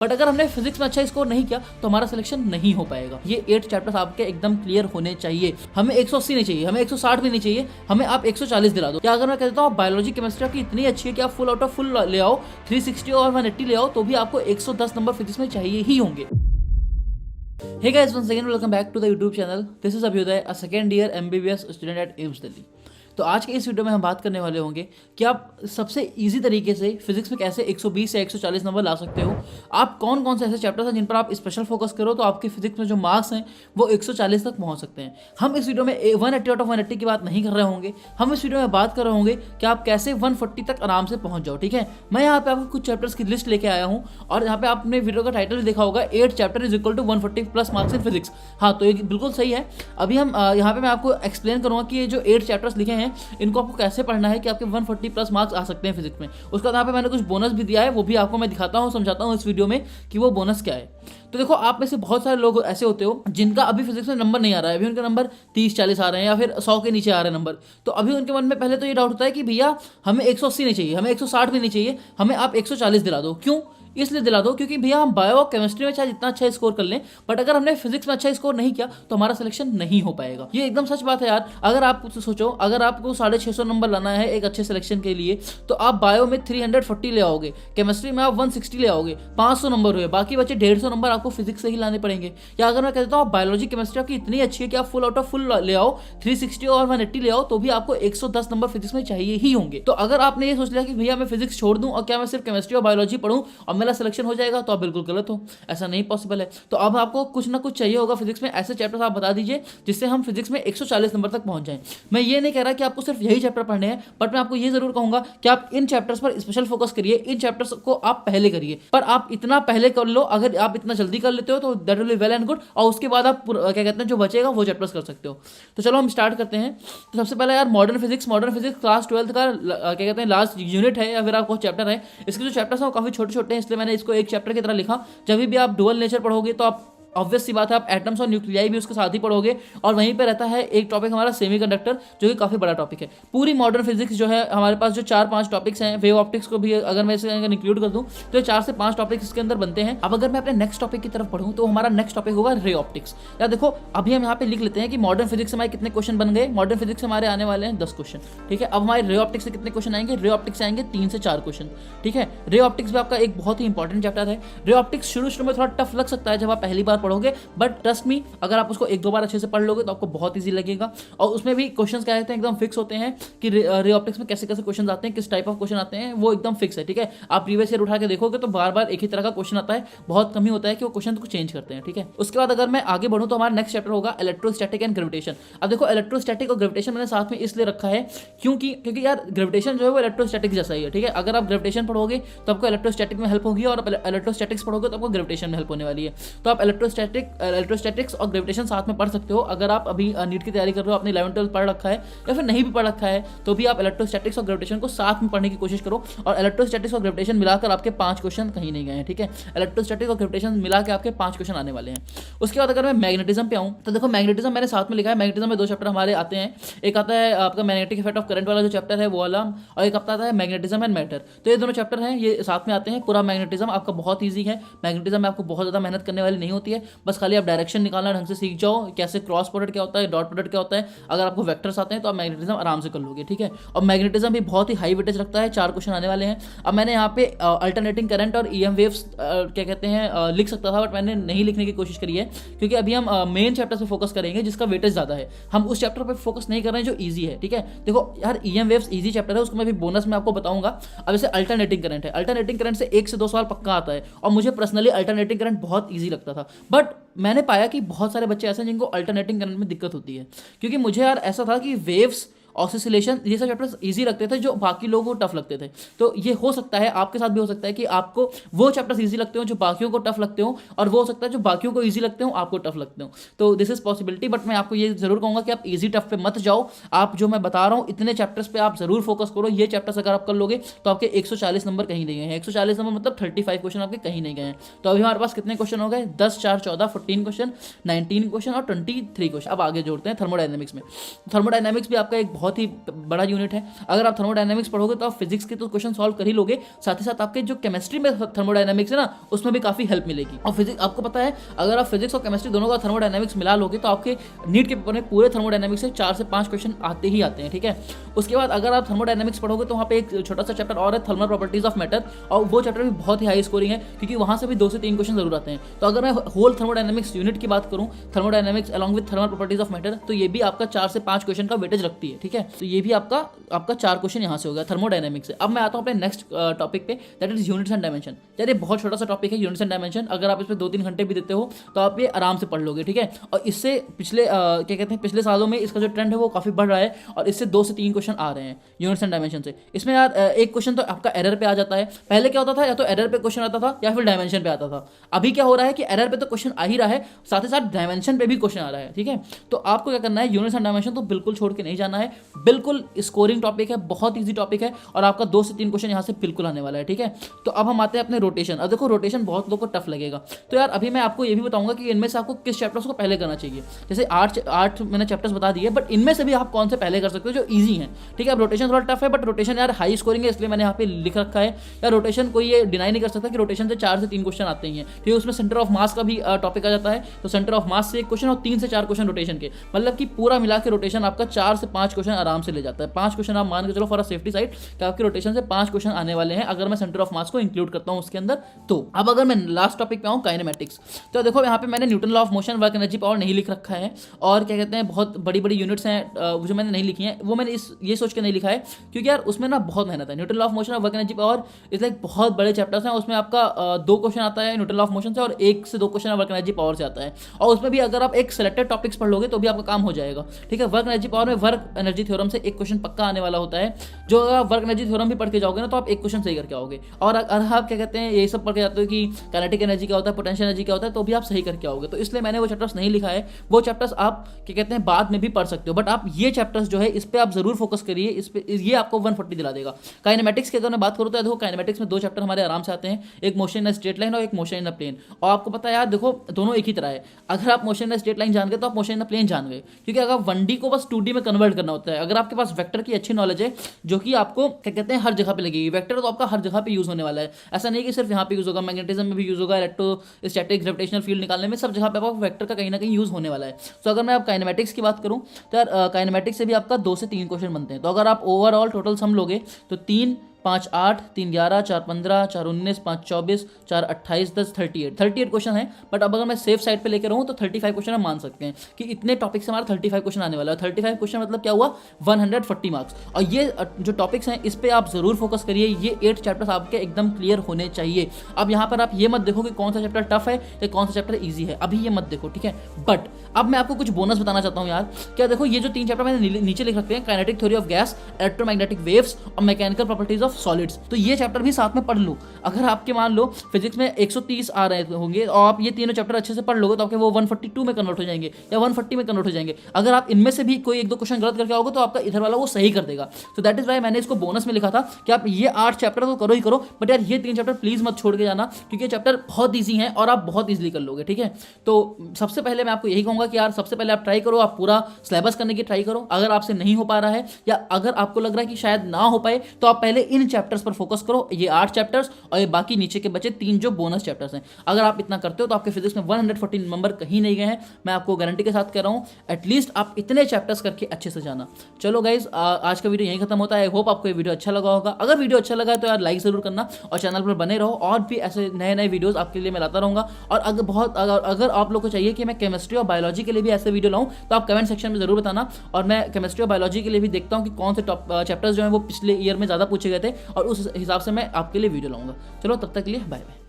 But अगर हमने physics में अच्छा स्कोर नहीं किया तो हमारा सिलेक्शन नहीं हो पाएगा। ये 8 चैप्टर्स आपके एकदम क्लियर होने चाहिए। हमें 180 नहीं चाहिए, हमें 160 भी नहीं चाहिए, हमें आप 140 दिला दो। या अगर मैं कहता हूँ बायोलॉजी केमिस्ट्री आपकी इतनी अच्छी है कि आप फुल आउट ऑफ फुल ले आओ, 360 और 180 ले आओ, तो भी आपको 110 नंबर फिजिक्स में चाहिए ही होंगे। Hey guys, once again welcome back to the YouTube channel. This is Abhyuday, a second year MBBS student at AIIMS Delhi. तो आज के इस वीडियो में हम बात करने वाले होंगे कि आप सबसे इजी तरीके से फिजिक्स में कैसे 120 या 140 नंबर ला सकते हो। आप कौन कौन से ऐसे चैप्टर्स हैं जिन पर आप स्पेशल फोकस करो तो आपके फिजिक्स में जो मार्क्स हैं वो 140 तक पहुंच सकते हैं। हम इस वीडियो में 180 आउट ऑफ 180 की बात नहीं कर रहे होंगे, हम इस वीडियो में बात कर रहे होंगे कि आप कैसे 140 तक आराम से पहुंच जाओ। ठीक है, मैं यहाँ पे आपको कुछ चैप्टर्स की लिस्ट लेके आया हूँ और यहाँ पे आपने वीडियो का टाइटल भी देखा होगा, 8 chapter is equal to 140 plus marks in physics. हाँ, तो ये बिल्कुल सही है। अभी हम यहाँ पे मैं आपको एक्सप्लेन करूँगा कि ये जो 8 चैप्टर्स लिखे हैं इनको आपको कैसे पढ़ना है कि आपके 140 प्लस मार्क्स आ सकते हैं फिजिक्स में। उसके बाद यहाँ पे मैंने कुछ बोनस भी दिया है, वो भी आपको मैं दिखाता हूँ, समझाता हूँ इस वीडियो में कि वो बोनस क्या है। तो देखो, आप में से बहुत सारे लोग ऐसे होते हो जिनका अभी फिजिक्स में नंबर नहीं आ रहा है, अभी उनका नंबर 30-40 आ रहे हैं या फिर 100 के नीचे आ रहे हैं नंबर। तो अभी उनके मन में पहले तो ये डाउट होता है कि भैया हमें 180 नहीं चाहिए, हमें 160 भी नहीं चाहिए, हमें आप 140 दिला दो। क्यों? इसलिए दिला दो क्योंकि भैया हम बायो केमिस्ट्री में चाहे जितना अच्छा स्कोर कर लें, बट अगर हमने फिजिक्स में अच्छा स्कोर नहीं किया तो हमारा सिलेक्शन नहीं हो पाएगा। ये एकदम सच बात है यार। अगर आप सोचो, अगर आपको 650 नंबर लाना है एक अच्छे सिलेक्शन के लिए, तो आप बायो में 340 ले आओगे, केमिस्ट्री में आप 160 ले आओगे, 500 नंबर हुए, बाकी बचे 150 नंबर आपको फिजिक्स से ही लाने पड़ेंगे। या अगर मैं कहता हूँ बायोलॉजी केमिस्ट्री आपकी इतनी अच्छी है कि आप फुल आउट ऑफ फुल ले आओ, 360 और 180 ले आओ, तो भी आपको 110 नंबर फिजिक्स में चाहिए ही होंगे। तो अगर आपने ये सोच लिया कि भैया मैं फिजिक्स छोड़ दूं और क्या मैं सिर्फ केमिस्ट्री और बायोलॉजी पढ़ूं और मेरा सिलेक्शन हो जाएगा, तो आप बिल्कुल गलत हो, ऐसा नहीं पॉसिबल है। तो अब आपको कुछ ना कुछ चाहिए होगा फिजिक्स में, ऐसे चैप्टर्स आप बता दीजिए जिससे हम फिजिक्स में 140 नंबर तक पहुंच जाएं। मैं ये नहीं कह रहा कि आपको सिर्फ यही चैप्टर पढ़ने हैं, बट मैं आपको ये जरूर कहूंगा कि आप इन चैप्टर्स पर स्पेशल फोकस करिए, इन चैप्टर्स को आप पहले करिए। पर आप इतना पहले कर लो, अगर आप इतना जल्दी कर लेते हो तो that will be well and good, और उसके बाद आप क्या कहते हैं जो बचेगा वो चैप्टर्स कर सकते हो। तो चलो हम स्टार्ट करते हैं। तो सबसे पहले यार मॉडर्न फिजिक्स क्लास 12 का क्या कहते हैं लास्ट यूनिट है या फिर आपको चैप्टर है। इसके जो चैप्टर्स हैं वो काफी छोटे छोटे हैं, इसलिए मैंने इसको एक चैप्टर की तरह लिखा। जब भी आप डुअल नेचर पढ़ोगे तो आप ऑब्वियस सी बात है आप एटम्स और न्यूक्लियाई भी उसके साथ ही पढ़ोगे, और वहीं पे रहता है एक टॉपिक हमारा सेमीकंडक्टर, जो कि काफी बड़ा टॉपिक है। पूरी मॉडर्न फिजिक्स जो है हमारे पास जो 4-5 टॉपिक्स हैं, वेव ऑप्टिक्स को भी अगर मैं इसके अंदर इंक्लूड कर दूं तो ये 4 से 5 टॉपिक्स इसके अंदर बनते हैं। अब अगर मैं अपने नेक्स्ट टॉपिक की तरफ पढ़ूं तो हमारा नेक्स्ट टॉपिक होगा रे ऑप्टिक्स। या देखो, अभी हम यहाँ पे लिख लेते हैं कि मॉडर्न फिजिक्स हमारे कितने क्वेश्चन बन गए। मॉडर्न फिजिक्स हमारे आने वाले हैं 10 क्वेश्चन। ठीक है, अब हमारे रे ऑप्टिक्स से कितने क्वेश्चन आएंगे? रे ऑप्टिक्स से आएंगे 3 से 4 क्वेश्चन। ठीक है, रे ऑप्टिक्स भी आपका एक बहुत ही इंपॉर्टेंट चैप्टर है। रे ऑप्टिक्स शुरू में थोड़ा टफ लग सकता है जब आप पहली बार पढ़ोगे, बट ट्रस्ट मी, अगर आप उसको 1-2 बार अच्छे से पढ़ लोगे तो आपको बहुत इजी लगेगा। और उसमें भी क्वेश्चंस क्या रहते हैं, एकदम फिक्स होते हैं कि रे ऑप्टिक्स में कैसे कैसे क्वेश्चन आते हैं, किस टाइप ऑफ क्वेश्चन आते हैं, वो एकदम फिक्स है। ठीक है, आप प्रीवियस ईयर उठा के देखोगे तो बार बार एक ही तरह का क्वेश्चन आता है, बहुत कम ही होता है कि वो क्वेश्चन को चेंज करते हैं। ठीक है, उसके बाद अगर मैं आगे बढ़ूं तो हमारा नेक्स्ट चैप्टर होगा इलेक्ट्रोस्टैटिक एंड ग्रेविटेशन। अब देखो, इलेक्ट्रोस्टैटिक और ग्रेविटेशन मैंने साथ में इसलिए रखा है क्योंकि यार ग्रेविटेशन जो है वो इलेक्ट्रोस्टैटिक जैसा ही है। ठीक है, अगर आप ग्रेविटेशन पढ़ोगे तो आपको इलेक्ट्रोस्टैटिक में हेल्प होगी, और इलेक्ट्रोस्टैटिक्स पढ़ोगे तो आपको ग्रेविटेशन में हेल्प होने वाली है। तो आप इलेक्ट्रोस्टैटिक्स और ग्रेविटेशन साथ में पढ़ सकते हो। अगर आप अभी नीट की तैयारी कर रहे हो, आपने 11-12 पढ़ रखा है या फिर नहीं भी पढ़ रखा है, तो भी आप इलेक्ट्रोस्टैटिक्स और ग्रेविटेशन को साथ में पढ़ने की कोशिश करो। और इलेक्ट्रोस्टैटिक्स और ग्रेविटेशन मिलाकर आपके 5 क्वेश्चन कहीं नहीं गए हैं। ठीक है, इलेक्ट्रोस्टैटिक्स और ग्रेविटेशन मिला के आपके 5 क्वेश्चन आने वाले हैं। उसके बाद अगर मैं मैग्नेटिज्म पे आऊँ तो देखो, मैग्नेटिज्म मैंने साथ में लिखा है। मैग्नेटिज्म में 2 चैप्टर हमारे आते हैं। एक आता है आपका मैग्नेटिक इफेक्ट ऑफ करंट वाला जो चैप्टर है वो वाला, और एक आता है मैग्नेटिज्म एंड मैटर। तो ये दोनों चैप्टर हैं, ये साथ में आते हैं। पूरा मैग्नेटिज्म आपका बहुत ईजी है। मैग्नेटिज्म में आपको बहुत ज़्यादा मेहनत करने वाली नहीं होती है, बस खाली आप डायरेक्शन निकालना ढंग से सीख जाओ, कैसे क्रॉस प्रोडक्ट क्या होता है, डॉट प्रोडक्ट क्या होता है। अगर आपको वेक्टर्स आते हैं तो आप मैग्नेटिज्म आराम से कर लोगे। ठीक है, और मैग्नेटिज्म भी बहुत ही हाई वेटेज रखता है। 4 क्वेश्चन आने वाले हैं। अब मैंने यहाँ पे अल्टरनेटिंग करंट और ईएम वेव्स क्या कहते हैं लिख सकता था, बट मैंने नहीं लिखने की कोशिश करी है क्योंकि अभी हम मेन चैप्टर पे फोकस करेंगे जिसका वेटेज ज्यादा है। हम उस चैप्टर पे फोकस नहीं कर रहे हैं जो ईजी है। ठीक है, देखो यार, ईएम वेव्स ईजी चैप्टर है, उसको मैं भी बोनस में आपको बताऊंगा। अब जैसे अल्टरनेटिंग करंट है, अल्टरनेटिंग करंट से 1 से 2 सवाल पक्का आता है, और मुझे पर्सनली अल्टरनेटिंग करंट बहुत ईजी लगता था। बट मैंने पाया कि बहुत सारे बच्चे ऐसे हैं जिनको अल्टरनेटिंग करंट में दिक्कत होती है, क्योंकि मुझे यार ऐसा था कि वेव्स ऑसिलेशन ये सब चैप्टर्स इजी लगते थे जो बाकी लोगों को टफ लगते थे। तो ये हो सकता है आपके साथ भी हो सकता है कि आपको वो चैप्टर्स इजी लगते हो जो बाकियों को टफ लगते हो, और वो हो सकता है जो बाकियों को इजी लगते हो आपको टफ लगते हो। तो दिस इज पॉसिबिलिटी, बट मैं आपको ये जरूर कहूंगा कि आप इजी टफ पे मत जाओ। आप जो मैं बता रहा हूँ इतने चैप्टर्स पे आप जरूर फोकस करो। ये चैप्टर्स अगर आप कर लोगे तो आपके 140 नंबर कहीं नहीं गए हैं। 140 नंबर मतलब 35 क्वेश्चन आपके कहीं नहीं गए हैं। तो अभी हमारे पास कितने क्वेश्चन हो गए? 10, 4, 14, 14 क्वेश्चन, 19 क्वेश्चन और 23 क्वेश्चन। अब आगे जोड़ते हैं थर्मोडायनेमिक्स में। थर्मोडायनेमिक्स भी आपका एक बहुत ही बड़ा यूनिट है। अगर आप थर्मोडायनामिक्स पढ़ोगे तो आप फिजिक्स के तो क्वेश्चन सॉल्व कर ही लोगे, साथ ही साथ आपके जो केमिस्ट्री में थर्मोडायनामिक्स है ना, उसमें भी काफी हेल्प मिलेगी। और फिजिक्स आपको पता है, अगर आप फिजिक्स और केमिस्ट्री दोनों का थर्मोडायनामिक्स मिला लोगे तो आपके नीट के पेपर में पूरे थर्मोडायनामिक्स से 4 से 5 क्वेश्चन आते ही आते हैं, ठीक है। उसके बाद अगर आप थर्मोडायनामिक्स पढ़ोगे तो वहाँ पे एक छोटा सा चैप्टर और है, थर्मल प्रॉपर्टीज ऑफ मैटर, और वो चैप्टर भी बहुत ही हाई स्कोरिंग है क्योंकि वहाँ से भी 2 से 3 क्वेश्चन जरूर आते हैं। तो अगर मैं होल थर्मोडायनामिक्स यूनिट की बात करूँ, thermodynamics along with thermal properties of matter, तो ये भी आपका 4 से 5 क्वेश्चन का वेटेज रखती है, ठीक है। तो ये भी आपका 4 क्वेश्चन यहाँ से हो गया थर्मोडायनामिक्स से। अब मैं आता हूँ अपने नेक्स्ट टॉपिक पे, that is units and dimension. यार ये बहुत छोटा सा टॉपिक है यूनिट्स एंड डायमेंशन, अगर आप इस पर 2-3 घंटे भी देते हो तो आप ये आराम से पढ़ लोगे, ठीक है। और इससे पिछले क्या कहते हैं, पिछले सालों में इसका जो ट्रेंड है वो काफी बढ़ रहा है और इससे 2 से 3 क्वेश्चन आ रहे हैं यूनिट्स एंड डायमेंशन से। इसमें यार एक क्वेश्चन तो आपका एरर पे आ जाता है। पहले क्या होता था, या तो एरर पे क्वेश्चन आता था या फिर डायमेंशन पे आता था। अभी क्या हो रहा है कि एरर पे तो क्वेश्चन आ ही रहा है, साथ ही साथ डायमेंशन पे भी क्वेश्चन आ रहा है, ठीक है। तो आपको क्या करना है, यूनिट्स एंड डायमेंशन तो बिल्कुल छोड़ के नहीं जाना है, बिल्कुल स्कोरिंग टॉपिक है, बहुत ईजी टॉपिक है और आपका 2 से 3 क्वेश्चन यहाँ से बिल्कुल आने वाला है, ठीक है। तो अब हम आते हैं अपने रोटेशन। अब देखो रोटेशन बहुत लोगों को टफ लगेगा, तो यार अभी मैं आपको ये भी बताऊंगा कि इनमें से आपको किस चैप्टर्स को पहले करना चाहिए। जैसे 8 मैंने चैप्टर्स बता दिए, बट इनमें से भी आप कौन से पहले कर सकते हो जो ईजी हैं, ठीक है। अब रोटेशन थोड़ा टफ है, बट रोटेशन यार हाई स्कोरिंग है, इसलिए मैंने यहाँ पे लिख रखा है। यार रोटेशन कोई ये डिनाई नहीं कर सकता कि रोटेशन से 4 से 3 क्वेश्चन आते ही हैं, ठीक है। उसमें सेंटर ऑफ मास का भी टॉपिक आ जाता है, तो सेंटर ऑफ मास से 1 क्वेश्चन और 3 से 4 क्वेश्चन रोटेशन के, मतलब कि पूरा मिला के रोटेशन आपका 4 से 5 क्वेश्चन आराम से ले जाता है। 5 क्वेश्चन आप मान के चलो फॉर सेफ्टी साइड कि आपके रोटेशन से 5 क्वेश्चन आने वाले हैं, अगर मैं सेंटर ऑफ मास को इंक्लूड करता हूँ उसके अंदर। तो अब अगर मैं लास्ट टॉपिक पे आऊँ, काइनेमेटिक्स, तो देखो यहाँ पे मैंने Newton law of motion, work energy power नहीं लिख रखा है, और क्या कहते हैं बहुत बड़ी बड़ी यूनिट्स हैं जो मैंने नहीं लिखी हैं, वो मैंने ये सोच के नहीं लिखा है क्योंकि यार उसमें ना बहुत मेहनत है। न्यूटन लॉ ऑफ मोशन और वर्क एनर्जी पावर इस लाइक बहुत बड़े चैप्टर्स हैं, उसमें आपका 2 क्वेश्चन आता है न्यूटन लॉ ऑफ मोशन से और 1 से 2 क्वेश्चन वर्क एनर्जी पावर से आता है, और उसमें भी अगर आप एक सिलेक्टेड टॉपिक्स पढ़ लोगे तो भी आपका काम हो जाएगा, ठीक है। वर्क एनर्जी पावर में वर्क एनर्जी थ्योरम से 1 क्वेश्चन पक्का आने वाला होता है, जो अगर वर्क एनर्जी थ्योरम भी पढ़ के जाओगे ना तो आप 1 क्वेश्चन सही करके आओगे। और अगर आप क्या कहते हैं ये सब पढ़ के जाते हो कि काइनेटिक एनर्जी क्या होता है, पोटेंशियल एनर्जी क्या होता है, तो भी आप सही करके आओगे। तो इसलिए मैंने वो चैप्टर्स नहीं लिखा है, वो चैप्टर्स आप क्या कहते हैं बाद में भी पढ़ सकते हो, बट आप ये चैप्टर्स जो है इस पे आप जरूर फोकस करिए, इस पे ये आपको 140 दिला देगा। काइनेमेटिक्स की अगर मैं बात करूँ तो देखो काइनेमेटिक्स में 2 चैप्टर हमारे आराम से आते हैं, एक मोशन इन स्ट्रेट लाइन और एक मोशन इन प्लेन। और आपको पता है यार देखो दोनों एक ही तरह है, अगर आप मोशन इन स्ट्रेट लाइन जान गए तो आप मोशन इन प्लेन जान गए, क्योंकि अगर 1D को बस 2D में कन्वर्ट करना होता है। अगर आपके पास वेक्टर की अच्छी नॉलेज है जो कि आपको क्या कहते हैं हर जगह पे लगेगी, वेक्टर तो आपका हर जगह पे यूज होने वाला है, ऐसा नहीं कि सिर्फ यहाँ पे यूज होगा, मैग्नेटिज्म में भी यूज होगा, इलेक्ट्रोस्टैटिक ग्रेविटेशनल फील्ड निकालने में, सब जगह पे आपको वेक्टर का कहीं ना कहीं यूज होने वाला है। तो अगर मैं आप काइनेमेटिक्स की बात करूँ तो यार काइनेमेटिक्स से भी आपका 2 से 3 क्वेश्चन बनते हैं। तो अगर आप ओवरऑल टोटल सम लोगे तो 3, 5, 8, 3, 11, 4, 15, 4, 19, 5, 24, 4, 28, 10, 38 क्वेश्चन है। बट अब अगर मैं सेफ साइड पे लेकर रहूँ तो 35 क्वेश्चन हम मान सकते हैं कि इतने टॉपिक से हमारा 35 क्वेश्चन आने वाला है। 35 क्वेश्चन मतलब क्या हुआ, 140 मार्क्स। और ये जो टॉपिक्स हैं इस पर आप जरूर फोकस करिए, ये 8 चैप्टर्स आपके एकदम क्लियर होने चाहिए। अब यहाँ पर आप ये मत देखो कि कौन सा चैप्टर टफ है या कौन सा चैप्टर ईजी है, अभी ये मत देखो, ठीक है। बट अब मैं आपको कुछ बोनस बताना चाहता हूँ यार। क्या देखो ये जो 3 चैप्टर मैंने नीचे लिख रखते हैं, kinetic theory of gas, electromagnetic waves और मैकेनिकल प्रॉपर्टीज ऑफ सॉलिड्स, तो ये चैप्टर भी साथ में पढ़ लो। अगर आपके मान लो फिजिक्स में 130 आ रहे होंगे और आप ये तीनों चैप्टर अच्छे से पढ़ लोगे तो आपके वो 142 में कन्वर्ट हो जाएंगे या 140 में कन्वर्ट हो जाएंगे। अगर आप इनमें से भी कोई 1-2 क्वेश्चन गलत करके आओगे तो आपका इधर वाला वो सही कर देगा। तो दैट इज वाई मैंने इसको बोनस में लिखा था कि आप ये 8 चैप्टर तो करो ही करो, बट यार ये 3 चैप्टर प्लीज मत छोड़ के जाना, क्योंकि ये चैप्टर बहुत ईजी है और आप बहुत ईजिली कर लोगे, ठीक है। तो सबसे पहले मैं आपको यही कहूंगा कि यार सबसे पहले आप ट्राई करो, आप पूरा सिलेबस करने की ट्राई करो। अगर आपसे नहीं हो पा रहा है या अगर आपको लग रहा है कि शायद ना हो पाए तो आप पहले इन चैप्टर्स पर फोकस करो, ये 8 चैप्टर्स और ये बाकी नीचे के बचे 3 जो बोनस चैप्टर्स हैं। अगर आप इतना करते हो तो आपके फिजिक्स में 114 नंबर कहीं नहीं गए हैं, मैं आपको गारंटी के साथ कह रहा हूं। एटलीस्ट आप इतने चैप्टर्स करके अच्छे से जाना। चलो गाइज आज का वीडियो यहीं खत्म होता है। आई होप आपको ये वीडियो अच्छा लगा होगा। अगर वीडियो अच्छा लगा है तो यार लाइक जरूर करना और चैनल पर बने रहो, और भी ऐसे नए नए वीडियोस आपके लिए मैं लाता रहूंगा। और अगर आप लोग को चाहिए कि मैं केमिस्ट्री और बायोलॉजी के लिए भी ऐसे वीडियो लाऊं तो आप कमेंट सेक्शन में जरूर बताना, और मैं केमिस्ट्री और बायोलॉजी के लिए भी देखता हूं कि कौन से चैप्टर्स जो हैं वो पिछले ईयर में ज़्यादा पूछे गए थे और उस हिसाब से मैं आपके लिए वीडियो लाऊंगा। चलो तब तक के लिए बाय बाय।